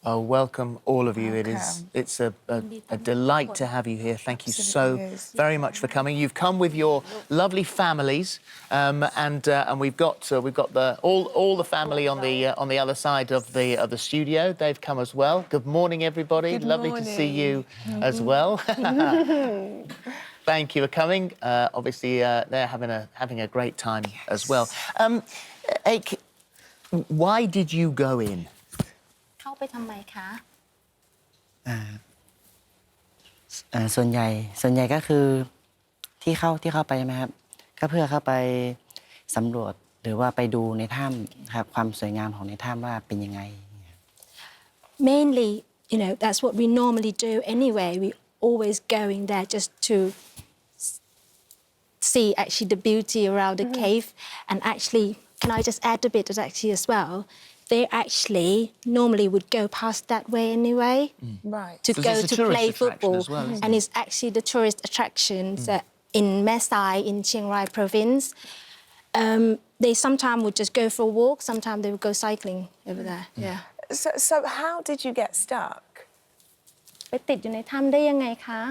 Oh, welcome all of you. It's a delight to have you here. Thank you so very much for coming. You've come with your lovely families, and we've got all the family on the other side of the studio. They've come as well. Good morning, everybody. Good Lovely morning. to see you as well. Thank you for coming. Obviously, they're having a great time as well. Ake, why did you go in? เข้าไปทำไมคะ ส่วนใหญ่ก็คือที่เข้าไปใช่ไหมครับก็เพื่อเข้าไปสำรวจหรือว่าไปดูในถ้ำครับความสวยงามของในถ้ำว่าเป็นยังไง Mainly that's what we normally do anyway we always going there just to see actually the beauty around the cave and actually can I just add a bit that actually as well they actually normally would go past that way anyway Right. to go to play football well, and it's actually the tourist attractions in Mae Sai in Chiang Rai province they sometimes would just go for a walk sometimes they would go cycling over there yeah So how did you get stuck? ไปติดอยู่ในถ้ำได้ยังไงคะ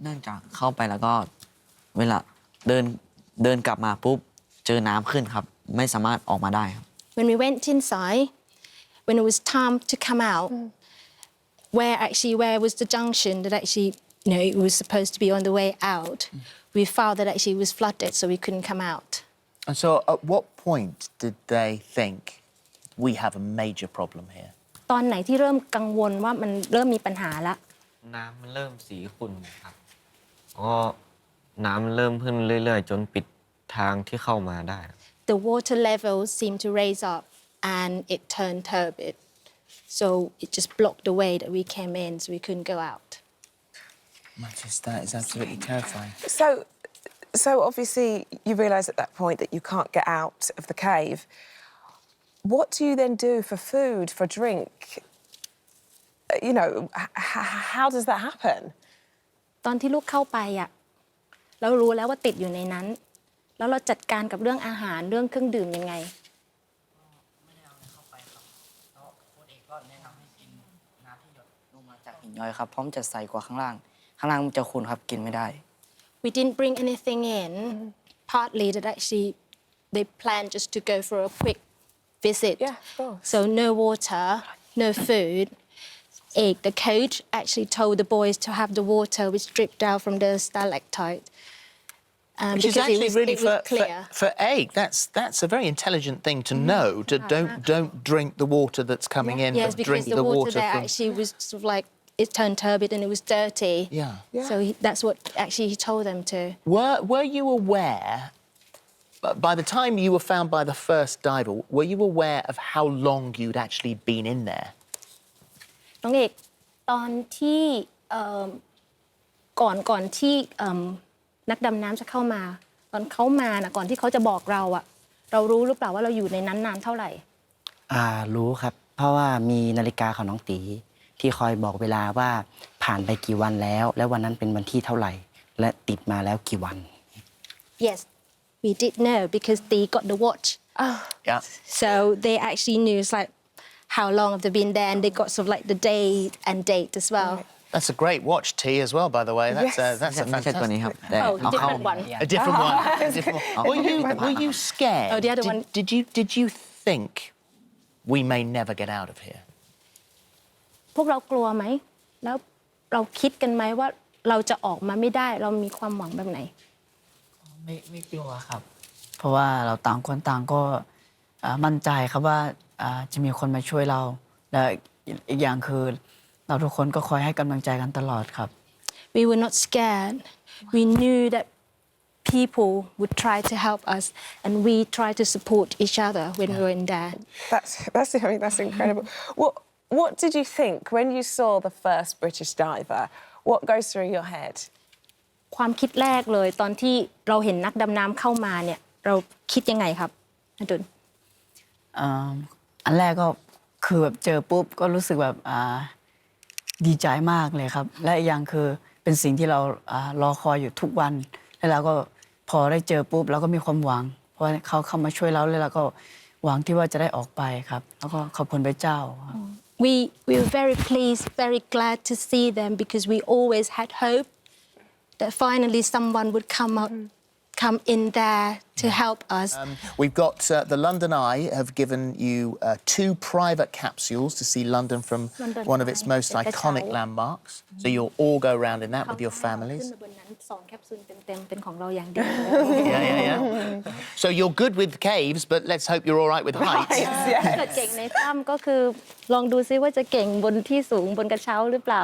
เนื่องจากเข้าไปแล้วก็เวลาเดินกลับมาปุ๊บเจอน้ำขึ้นครับไม่สามารถออกมาได้ครับ When we went inside, when it was time to come out, where was the junction that actually, it was supposed to be on the way out, we found that actually it was flooded, so we couldn't come out. And so at what point did they think we have a major problem here? ตอนไหนที่เริ่มกังวลว่ามันเริ่มมีปัญหาละ น้ำมันเริ่มสีขุ่นครับก็น้ำเริ่มขึ้นเรื่อยๆจนปิดทางที่เข้ามาได้ The water level seemed to raise up and it turned turbid. So it just blocked the way that we came in, so we couldn't go out. That is absolutely terrifying. So obviously you realise at that point that you can't get out of the cave. What do you then do for food, for drink? How does that happen? ตอนที่ลูกเข้าไปอ่ะเรารู้แล้วว่าติดอยู่ในนั้นแล้วเราจัดการกับเรื่องอาหารเรื่องเครื่องดื่มยังไงไม่ได้เอาอะไรเข้าไปครับแล้วโค้ชเอกก็แนะนำให้กินน้ำที่หยดลงมาจากหินย้อยครับเพราะมันจะใสกว่าข้างล่างมันจะขุ่นครับกินไม่ได้ We didn't bring anything in partly that actually they planned just to go for a quick visit Yeah, of course. so no water no food the coach actually told the boys to have the water which dripped down from the stalactite Which is actually really for egg. That's a very intelligent thing to know. To don't drink the water that's coming in. Yes, but because drink the water there from... actually was sort of like it turned turbid and it was dirty. Yeah. So that's what actually he told them to. Were you aware? By the time you were found by the first diver, were you aware of how long you'd actually been in there? น้องเอกตอนที่ก่อนที่นักดำน้ำจะเข้ามาตอนเขามานะก่อนที่เขาจะบอกเราอะเรารู้หรือเปล่าว่าเราอยู่ในนั้นนานเท่าไหร่รู้ครับเพราะว่ามีนาฬิกาของน้องตีที่คอยบอกเวลาว่าผ่านไปกี่วันแล้วและวันนั้นเป็นวันที่เท่าไหร่และติดมาแล้วกี่วัน Yes we did know because they got the watch Yeah. so they actually knew it's like how long have they been there and they got sort of like the day and date as well That's a great watch, T, as well, by the way. That's Yes. that's a ไม่ใช่ตัวนี้ครับ Oh different one a different one. A different one. Were you scared? Oh, the other one. Did you think we may never get out of here? พวกเรากลัวไหมแล้วเราคิดกันไหมว่าเราจะออกมาไม่ได้เรามีความหวังแบบไหนไม่กลัวครับเพราะว่าเราต่างคนต่างก็มั่นใจครับว่าจะมีคนมาช่วยเราและอีกอย่างคือเราทุกคนก็คอยให้กำลังใจกันตลอดครับ We were not scared we knew that people would try to help us and we try to support each other when we were in there That's incredible. What did you think when you saw the first British diver? What goes through your head? ความคิดแรกเลยตอนที่เราเห็นนักดำน้ำเข้ามาเนี่ยเราคิดยังไงครับอดุลอันแรกก็คือแบบเจอปุ๊บก็รู้สึกแบบดีใจมากเลยครับและอีกอย่างคือเป็นสิ่งที่เรารอคอยอยู่ทุกวันแล้วเราก็พอได้เจอปุ๊บเราก็มีความหวังเพราะเขาเข้ามาช่วยเราแล้วเราก็หวังที่ว่าจะได้ออกไปครับแล้วก็ขอบคุณพระเจ้าครับ we were very pleased, very glad to see them because we always had hope that finally someone would come in there to help us. We've got the London Eye have given you 2 private capsules to see London from one of its most iconic landmarks. So you'll all go around in that with your families. Yeah. So you're good with caves, but let's hope you're all right with heights. เก่งในถ้ำก็คือลองดูซิว่าจะเก่งบนที่สูงบนกระเช้าหรือเปล่า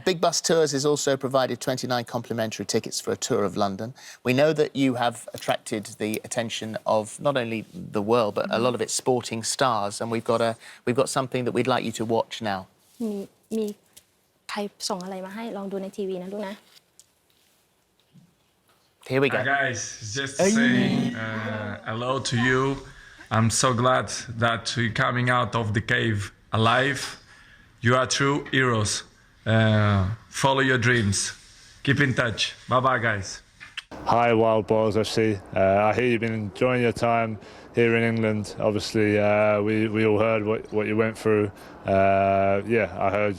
Big Bus Tours has also provided 29 complimentary tickets for a tour of London. We know that you have attracted the attention of not only the world but a lot of its sporting stars, and we've got something that we'd like you to watch now. มีใครส่งอะไรมาให้ลองดูในทีวีนะลูกนะ Here we go. Hi guys, just to say hello to you. I'm so glad that you're coming out of the cave alive. You are true heroes. Follow your dreams. Keep in touch. Bye-bye, guys. Hi, Wild Boys FC. I hear you've been enjoying your time here in England. Obviously, we all heard what you went through. I heard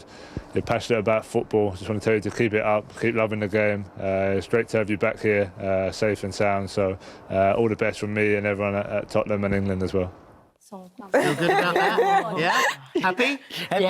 you're passionate about football. Just want to tell you to keep it up, keep loving the game. It's great to have you back here, safe and sound. So all the best from me and everyone at Tottenham and England as well. Feel good about that? Yeah? Happy? Very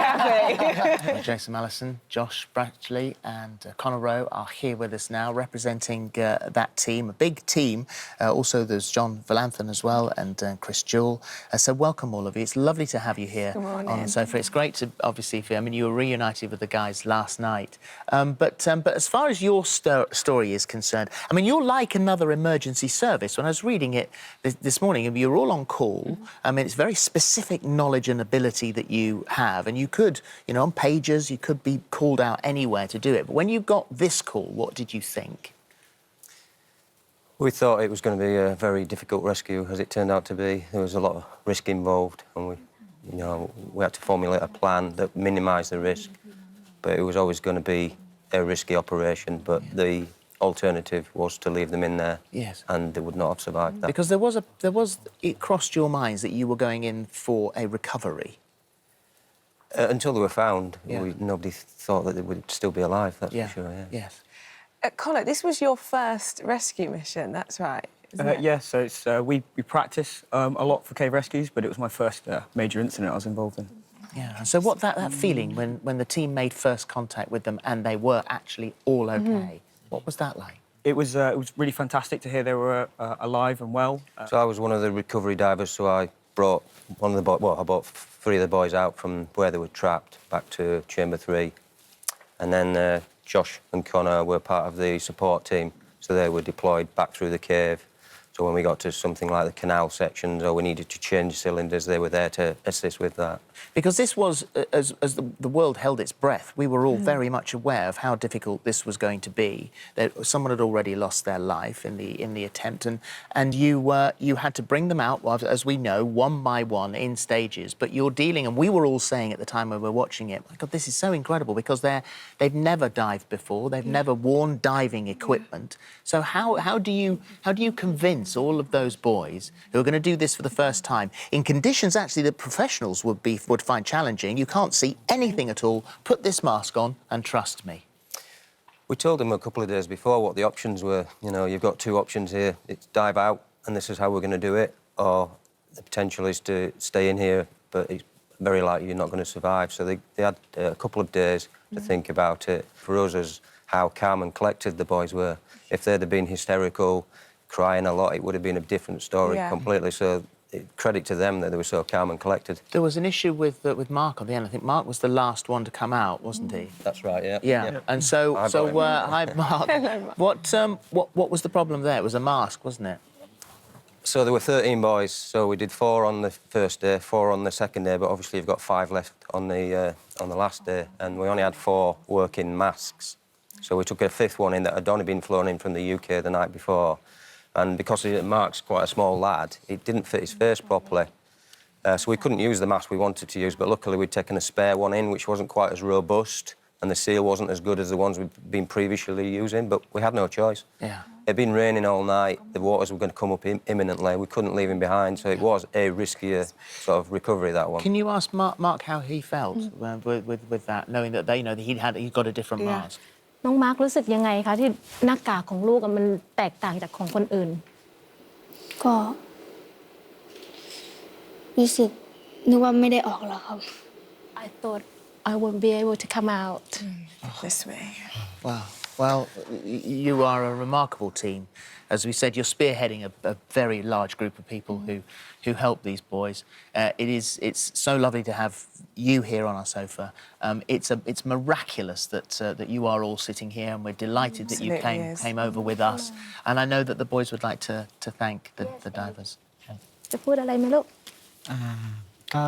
happy. Jason Allison, Josh Bradley and Conor Rowe are here with us now representing that team, a big team. Also there's John Valanthan as well and Chris Jewell. So welcome all of you. It's lovely to have you here on the sofa. It's great to obviously, I mean, you were reunited with the guys last night. But as far as your story is concerned, I mean, you're like another emergency service. When I was reading it this morning, you're all on call. I mean, it's very specific knowledge and ability that you have, and you could, you know, on pages, you could be called out anywhere to do it. But when you got this call, what did you think? We thought it was going to be a very difficult rescue, as it turned out to be. There was a lot of risk involved, and we had to formulate a plan that minimised the risk. But it was always going to be a risky operation. But the alternative was to leave them in there, and they would not have survived that. Because it crossed your minds that you were going in for a recovery. Until they were found, nobody thought that they would still be alive, that's for sure, Yes. Conor, this was your first rescue mission, that's right? Yeah, so it's, we practice a lot for cave rescues, but it was my first major incident I was involved in. Yeah, and so what that feeling when the team made first contact with them and they were actually all okay, what was that like? It was really fantastic to hear they were alive and well. So I was one of the recovery divers, so I brought I brought 3 of the boys out from where they were trapped back to Chamber 3. And then Josh and Conor were part of the support team, so they were deployed back through the cave. So when we got to something like the canal sections or we needed to change cylinders, they were there to assist with that. Because this was, as the world held its breath, we were all very much aware of how difficult this was going to be. That someone had already lost their life in the attempt, and you had to bring them out, as we know, one by one in stages. But you're dealing, and we were all saying at the time when we were watching it, my God, this is so incredible because they've never dived before, they've never worn diving equipment. So how do you convince all of those boys who are going to do this for the first time in conditions actually that professionals would find challenging? You can't see anything at all. Put this mask on and trust me. We told them a couple of days before what the options were. You know, you've got 2 options here. It's dive out and this is how we're going to do it, or the potential is to stay in here, but it's very likely you're not going to survive. So they had a couple of days to think about it. For us, as how calm and collected the boys were. If they'd have been hysterical, crying a lot, it would have been a different story completely. So credit to them that they were so calm and collected. There was an issue with Mark on the end. I think Mark was the last one to come out, wasn't he? That's right, Yeah. And so hi, Mark. What was the problem there? It was a mask, wasn't it? So there were 13 boys. So we did 4 on the first day, 4 on the second day, but obviously you've got 5 left on the last day, and we only had 4 working masks. So we took a 5th one in that had only been flown in from the UK the night before. And because Mark's quite a small lad, it didn't fit his face properly. So we couldn't use the mask we wanted to use, but luckily we'd taken a spare one in, which wasn't quite as robust, and the seal wasn't as good as the ones we'd been previously using, but we had no choice. Yeah. had been raining all night. The waters were going to come up imminently. We couldn't leave him behind, so it was a riskier sort of recovery, that one. Can you ask Mark how he felt with that, knowing that they know that he'd got a different mask? น้องมาร์ครู้สึกยังไงคะที่หน้ากากของลูกมันแตกต่างจากของคนอื่น ก็รู้สึกนึกว่าไม่ได้ออกแล้วครับ I thought I wouldn't be able to come out This way. Wow. Well, you are a remarkable team. As we said, you're spearheading a very large group of people who help these boys. It's so lovely to have you here on our sofa. It's miraculous that you are all sitting here, and we're delighted that you came over with us. And I know that the boys would like to thank the divers. จะพูดอะไรไหมลูก ก็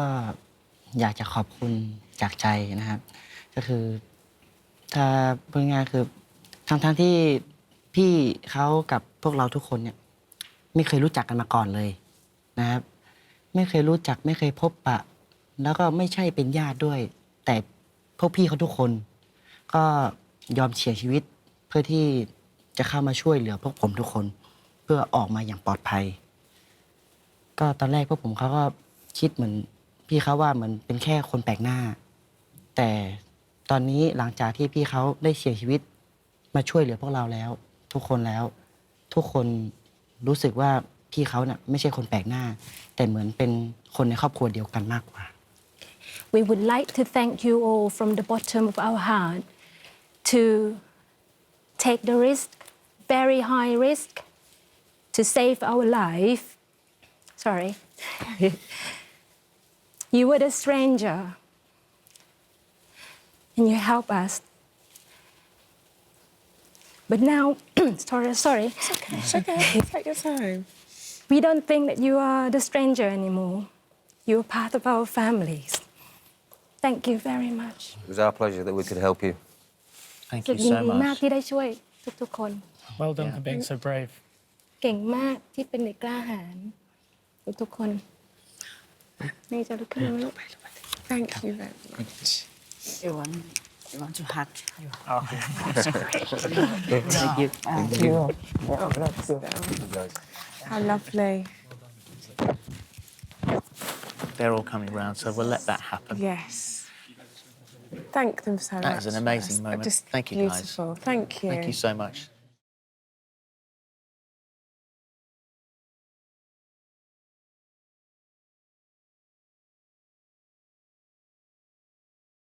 อยากจะขอบคุณจากใจนะครับ ก็คือถ้าพูดง่ายๆคือทั้งที่พี่เขากับพวกเราทุกคนเนี่ยไม่เคยรู้จักกันมาก่อนเลยนะครับ ไม่เคยรู้จักไม่เคยพบปะ แล้วก็ไม่ใช่เป็นญาติด้วย แต่พวกพี่เขาทุกคนก็ยอมเสี่ยงชีวิตเพื่อที่จะเข้ามาช่วยเหลือพวกผมทุกคน เพื่อออกมาอย่างปลอดภัย ก็ตอนแรกพวกผมเขาก็คิดเหมือนพี่เขาว่าเหมือนเป็นแค่คนแปลกหน้า แต่ตอนนี้หลังจากที่พี่เขาได้เสียชีวิตมาช่วยเหลือพวกเราแล้ว ทุกคนแล้วทุกคนรู้สึกว่าพี่เขาน่ะไม่ใช่คนแปลกหน้า แต่เหมือนเป็นคนในครอบครัวเดียวกันมากกว่า We would like to thank you all from the bottom of our heart to take the risk, very high risk, to save our life. Sorry. You were the stranger, and you helped us. But now, sorry. It's okay. Take your time. We don't think that you are the stranger anymore. You're part of our families. Thank you very much. It was our pleasure that we could help you. Thank รู้ you สึกยิน so ดีมาก much. ที่ได้ช่วยทุกๆคน Well done for being so brave. เก่งมากที่เป็นเด็กกล้าหาญทุกๆคนนี่จะลุกขึ้นมาลูก Thank you very much. You want to hug you. Thank you. Thank you. How lovely. They're all coming round, so we'll let that happen. Yes. Thank them so much. That is an amazing That's moment. Just Thank you, guys. beautiful. Thank you. Thank you so much.